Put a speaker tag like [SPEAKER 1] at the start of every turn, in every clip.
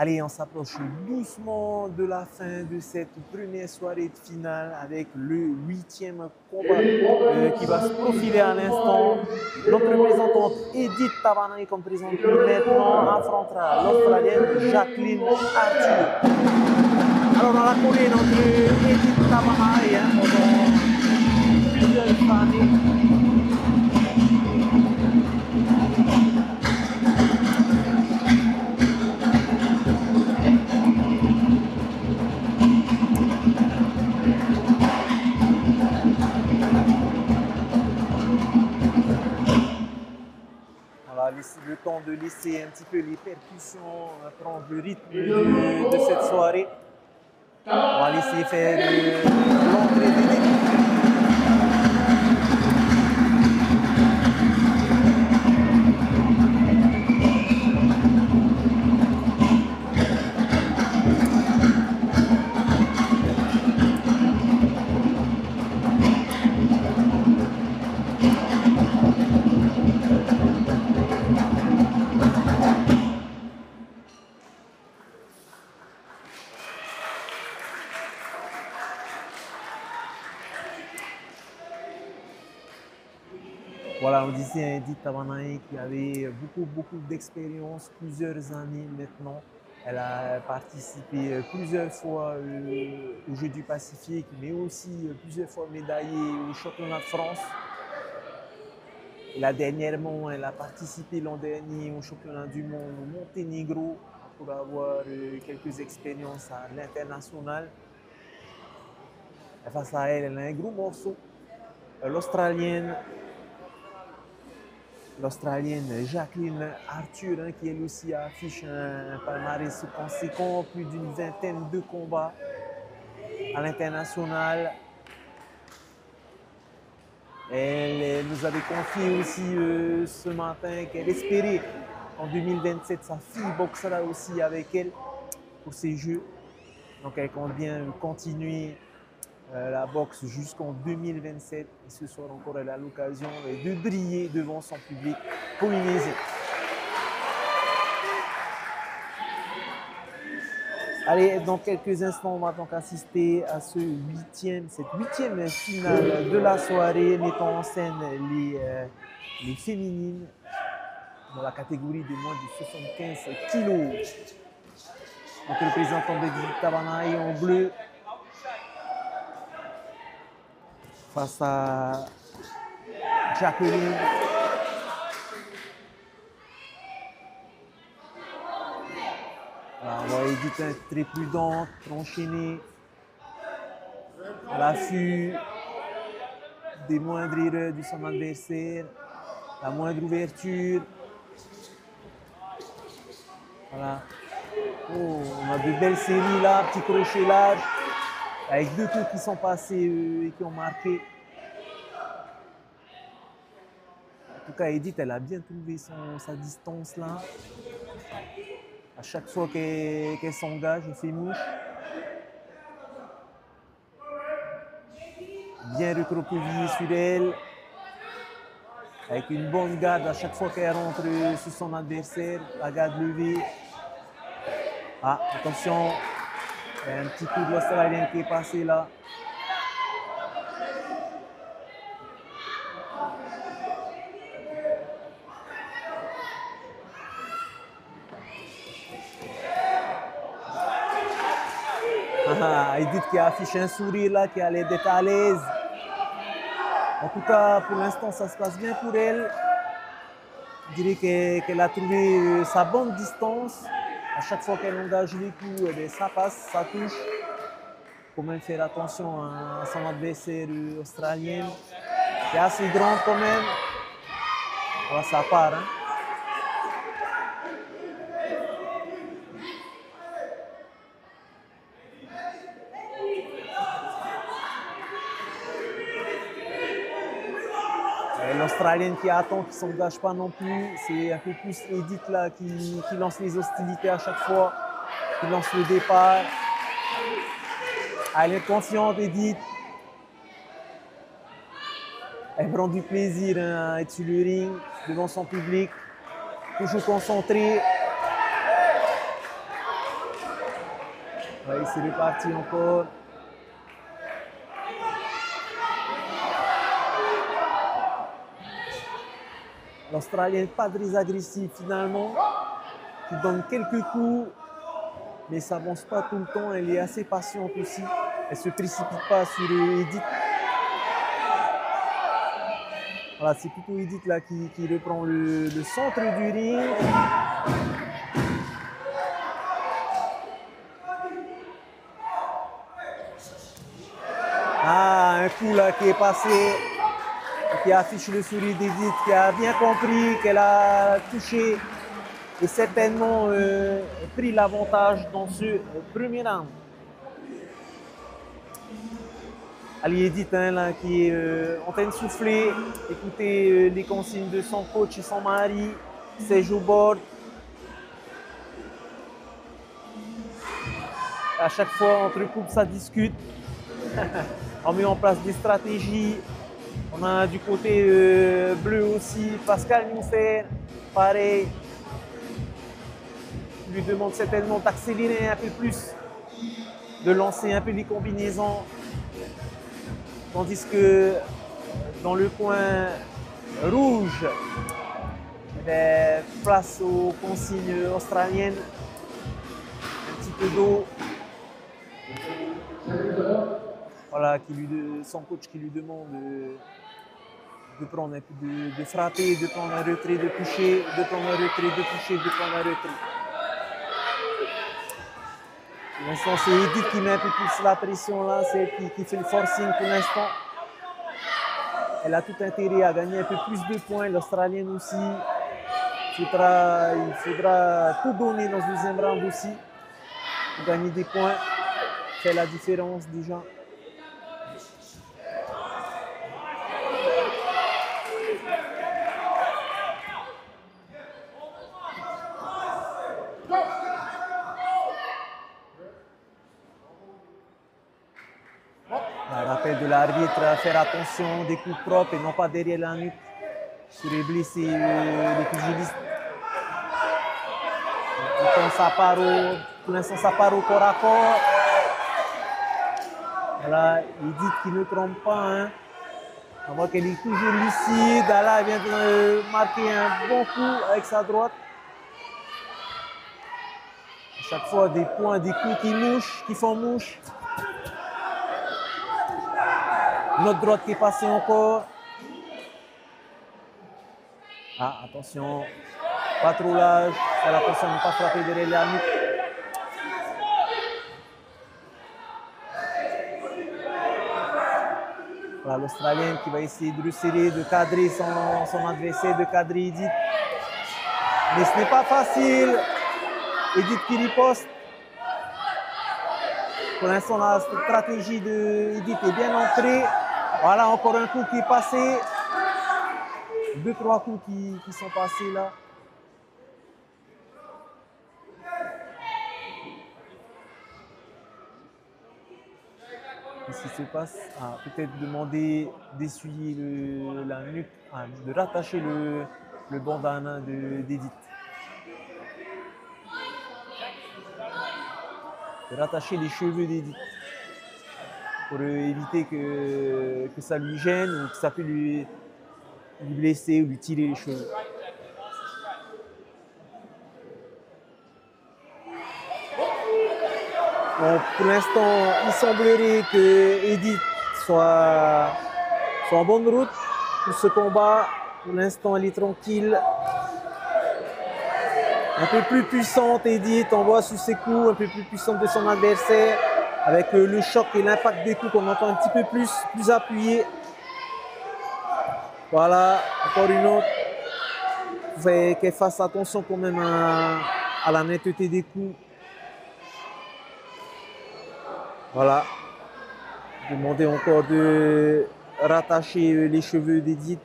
[SPEAKER 1] Allez, on s'approche doucement de la fin de cette première soirée de finale avec le 8e combat qui va se profiler à l'instant. Notre représentante Edith Tabanay, comme présente maintenant, affrontera l'Australienne Jacqueline Arthur. Alors, on la connaît notre Edith Tabanay pendant plusieurs années. Le temps de laisser un petit peu les percussions prendre le rythme de cette soirée. On va laisser faire l'entrée des débits. Voilà, on disait Edith Tabanay qui avait beaucoup d'expérience, plusieurs années maintenant. Elle a participé plusieurs fois aux Jeux du Pacifique, mais aussi plusieurs fois médaillée au championnat de France. Et là, dernièrement, elle a participé l'an dernier au championnat du monde au Monténégro pour avoir quelques expériences à l'international. Face à elle, elle a un gros morceau. L'Australienne Jacqueline Arthur, qui elle aussi affiche un palmarès conséquent, plus d'une vingtaine de combats à l'international. Elle nous avait confié aussi ce matin qu'elle espérait en 2027 sa fille boxera aussi avec elle pour ces Jeux. Donc elle compte bien continuer la boxe jusqu'en 2027 et ce soir encore elle a l'occasion de briller devant son public polynésien. Allez, dans quelques instants, on va donc assister à cette huitième finale de la soirée mettant en scène les féminines dans la catégorie de moins de 75 kilos. Donc le représentant d'Edith Tabanay en bleu face à Jacqueline. Alors, on va Edith très prudente, enchaînée, à l'affût des moindres erreurs de son adversaire, la moindre ouverture. Voilà. Oh, on a de belles séries là, petit crochet large, avec deux coups qui sont passés et qui ont marqué. En tout cas, Edith, elle a bien trouvé sa distance là. À chaque fois qu'elle s'engage, elle fait mouche. Bien recroquevillée sur elle. Avec une bonne garde à chaque fois qu'elle rentre sur son adversaire. La garde levée. Ah, attention. Il y a un petit coup de l'Australien qui est passé là. Edith qui affiche un sourire là, qui a l'air d'être à l'aise. En tout cas, pour l'instant, ça se passe bien pour elle. Je dirais qu'elle a trouvé sa bonne distance. À chaque fois qu'elle engage les coups, ça passe, ça touche. Il faut même faire attention à son adversaire australien, qui est assez grande quand même. Voilà, ça part. Hein. L'Australienne qui attend, qui ne s'engage pas non plus. C'est un peu plus Edith là qui lance les hostilités à chaque fois, qui lance le départ. Elle est confiante, Edith. Elle prend du plaisir à être sur le ring, devant son public. toujours concentré. Ouais, c'est reparti encore. L'Australien n'est pas très agressif finalement. Il donne quelques coups, mais ça n'avance pas tout le temps. Elle est assez patiente aussi. Elle ne se précipite pas sur Edith. Voilà, c'est plutôt Edith là qui reprend le centre du ring. Ah, un coup là qui est passé, qui affiche le sourire d'Edith, qui a bien compris qu'elle a touché et certainement pris l'avantage dans ce premier round. Ali Edith hein, là, qui est en train de souffler, écouter les consignes de son coach et son mari, Serge au board. À chaque fois, entre couples, ça discute. On met en place des stratégies. On a du côté bleu aussi, Pascal Newfer, pareil. Il lui demande certainement d'accélérer un peu plus, de lancer un peu les combinaisons. Tandis que dans le coin rouge, place aux consignes australiennes, un petit peu d'eau. Voilà, son coach qui lui demande de prendre un peu de frapper, de prendre un retrait, de toucher, de prendre un retrait, de toucher, de prendre un retrait. Pour l'instant, c'est Edith qui met un peu plus la pression là, c'est elle qui fait le forcing pour l'instant. Elle a tout intérêt à gagner un peu plus de points, l'Australienne aussi. Il faudra tout donner dans ce deuxième round aussi pour gagner des points, faire la différence déjà. Un rappel de l'arbitre à faire attention des coups propres et non pas derrière la nuque sur les blessés, les pugilistes. Pour l'instant, ça part au corps à corps. Voilà, Edith qui ne trompe pas. Hein. On voit qu'elle est toujours lucide. Là, elle vient de marquer un bon coup avec sa droite. À chaque fois, des points, des coups qui font mouche. Notre droite qui est passée encore. Ah, attention, pas trop large. Faire attention de ne pas frapper derrière la nuque. Voilà, l'Australienne qui va essayer de resserrer, de cadrer son adversaire, de cadrer Edith. Mais ce n'est pas facile. Edith qui riposte. Pour l'instant, la stratégie d'Edith est bien entrée. Voilà, encore un coup qui est passé. 2-3 coups qui sont passés là. Qu'est-ce qui se passe? Peut-être demander d'essuyer la nuque, de rattacher le bandana d'Edith. De rattacher les cheveux d'Edith pour éviter que ça lui gêne ou que ça peut lui blesser ou lui tirer les cheveux. Bon, pour l'instant, il semblerait que Edith soit en bonne route pour ce combat. Pour l'instant, elle est tranquille. Un peu plus puissante, Edith, on voit sur ses coups, un peu plus puissante de son adversaire. Avec le choc et l'impact des coups qu'on entend un petit peu plus appuyé. Voilà, encore une autre. Il faut qu'elle fasse attention quand même à la netteté des coups. Voilà. Demander encore de rattacher les cheveux d'Edith.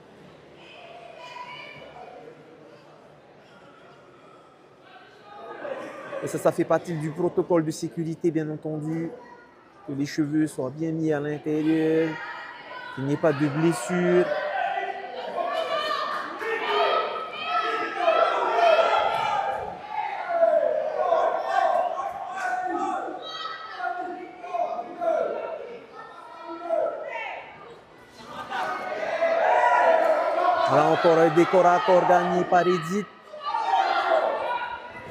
[SPEAKER 1] Et ça fait partie du protocole de sécurité, bien entendu. Que les cheveux soient bien mis à l'intérieur, qu'il n'y ait pas de blessure. encore des corps à corps gagnés par Edith.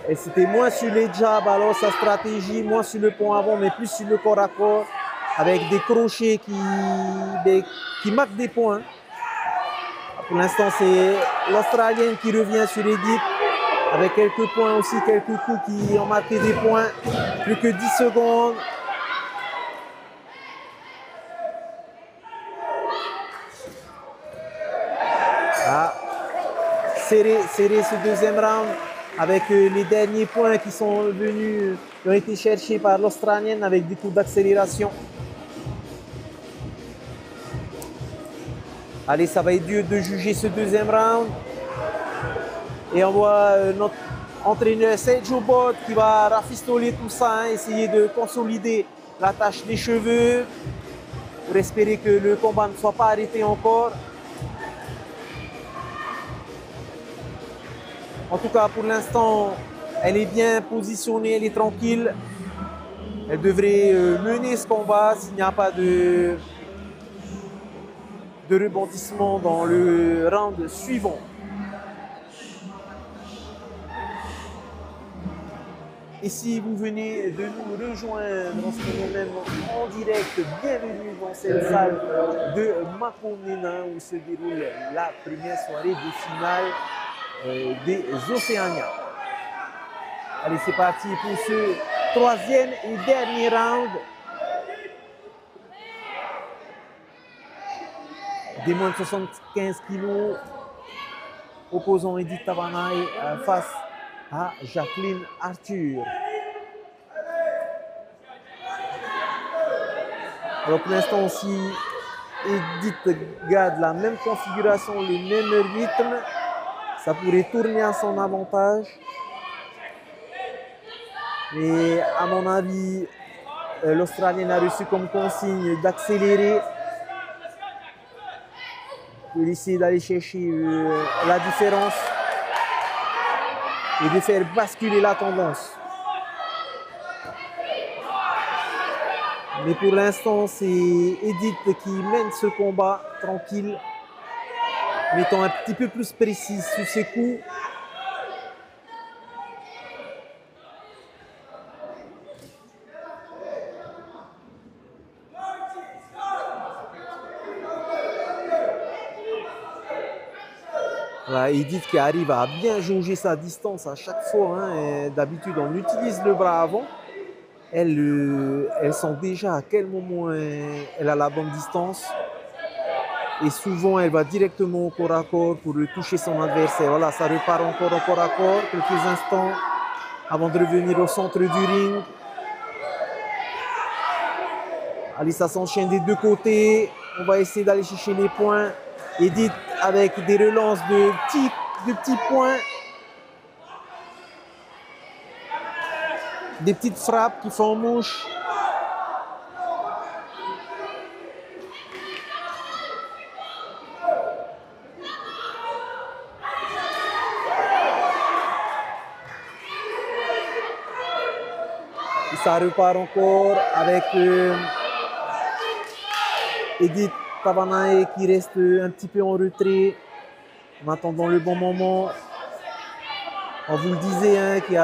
[SPEAKER 1] Et c'était moins sur les jabs, alors sa stratégie, moins sur le pont avant, mais plus sur le corps à corps, avec des crochets qui marquent des points. Pour l'instant, c'est l'Australienne qui revient sur Edith, avec quelques points aussi, quelques coups qui ont marqué des points. Plus que 10 secondes. Ah, serré ce deuxième round avec les derniers points qui sont venus, qui ont été cherchés par l'Australienne avec des coups d'accélération. Allez, ça va être dur de juger ce deuxième round. Et on voit notre entraîneur Sergio Bot qui va rafistoler tout ça, hein, essayer de consolider la tâche des cheveux pour espérer que le combat ne soit pas arrêté encore. En tout cas, pour l'instant, elle est bien positionnée, elle est tranquille. Elle devrait mener ce combat s'il n'y a pas de rebondissement dans le round suivant. Et si vous venez de nous rejoindre en ce moment même en direct, bienvenue dans cette salle de Makonena où se déroule la première soirée de finale des Océaniens. Allez, c'est parti pour ce troisième et dernier round. Des moins de 75 kilos, opposant Edith Tabanay face à Jacqueline Arthur. Alors pour l'instant, si Edith garde la même configuration, le même rythme, ça pourrait tourner à son avantage. Mais à mon avis, l'Australienne a reçu comme consigne d'accélérer, de essayer d'aller chercher la différence et de faire basculer la tendance. Mais pour l'instant, c'est Edith qui mène ce combat tranquille, mettant un petit peu plus précise sur ses coups. Voilà, Edith qui arrive à bien jauger sa distance à chaque fois. Hein. D'habitude, on utilise le bras avant. Elle sent déjà à quel moment elle a la bonne distance. Et souvent, elle va directement au corps à corps pour toucher son adversaire. Voilà, ça repart encore au corps à corps, quelques instants avant de revenir au centre du ring. Allez, ça s'enchaîne des deux côtés. On va essayer d'aller chercher les points. Edith avec des relances de petits points. Des petites frappes qui font mouche. Et ça repart encore avec Edith Tabanay qui reste un petit peu en retrait en attendant le bon moment. On vous le disait, hein, qui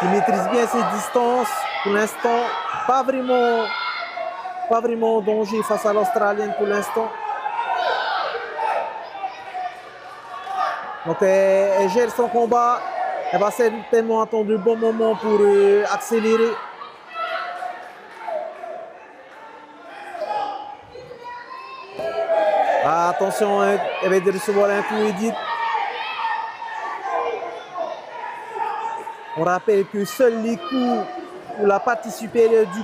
[SPEAKER 1] maîtrise bien ses distances. Pour l'instant, pas vraiment en danger face à l'Australienne pour l'instant. Donc elle gère son combat. Elle va certainement attendre le bon moment pour accélérer. Ah, attention, hein, elle va recevoir un coup Edith. On rappelle que seuls les coups où la partie supérieure du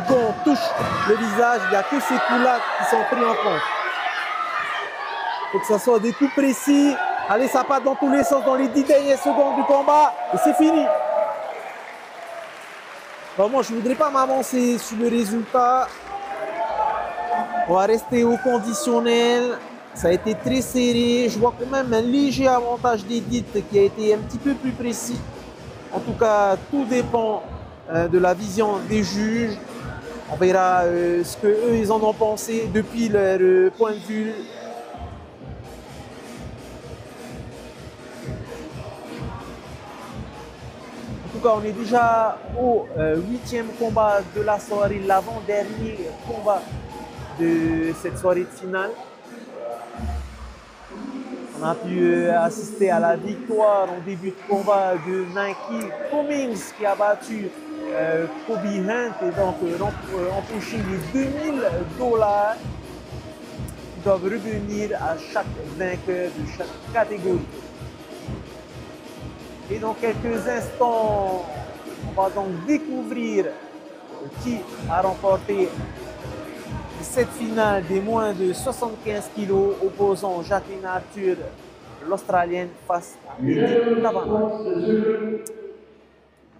[SPEAKER 1] gant touche le visage, il n'y a que ces coups-là qui sont pris en compte. Il faut que ce soit des coups précis. Allez, ça part dans tous les sens dans les 10 dernières secondes du combat et c'est fini. Bon, moi, je ne voudrais pas m'avancer sur le résultat. On va rester au conditionnel. Ça a été très serré. Je vois quand même un léger avantage d'Edith qui a été un petit peu plus précis. En tout cas, tout dépend de la vision des juges. On verra ce qu'eux, ils en ont pensé depuis leur point de vue tout cas, on est déjà au 8e combat de la soirée, l'avant-dernier combat de cette soirée de finale. On a pu assister à la victoire en début de combat de Nike Cummings qui a battu Kobe Hunt et donc empoché les $2000 qui doivent revenir à chaque vainqueur de chaque catégorie. Et dans quelques instants, on va donc découvrir qui a remporté cette finale des moins de 75 kg opposant Jacqueline Arthur, l'Australienne, face à Edith Tavanay.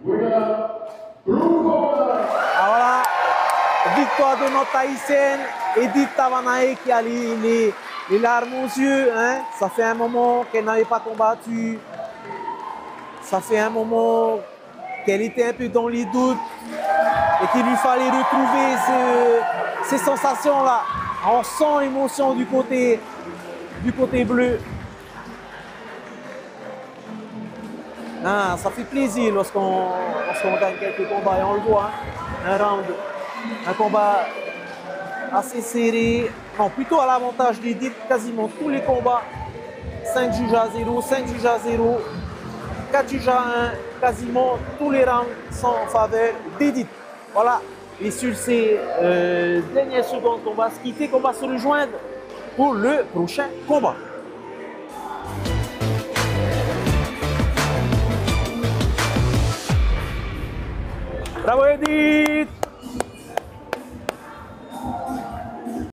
[SPEAKER 1] Ah voilà, victoire de notre haïtienne, Edith Tavanay qui a les larmes aux yeux. Hein. Ça fait un moment qu'elle n'avait pas combattu. Ça fait un moment qu'elle était un peu dans les doutes et qu'il lui fallait retrouver ces sensations-là. On sent l'émotion du côté bleu. Ah, ça fait plaisir lorsqu'on gagne quelques combats et on le voit. Hein. Un combat assez serré. Non, plutôt à l'avantage d'Edith, quasiment tous les combats. 5 juges à 0, 5 juges à 0. 4 juges à 1, quasiment tous les rounds sont en faveur d'Edith. Voilà, et sur ces dernières secondes, on va se quitter, qu'on va se rejoindre pour le prochain combat. Bravo Edith!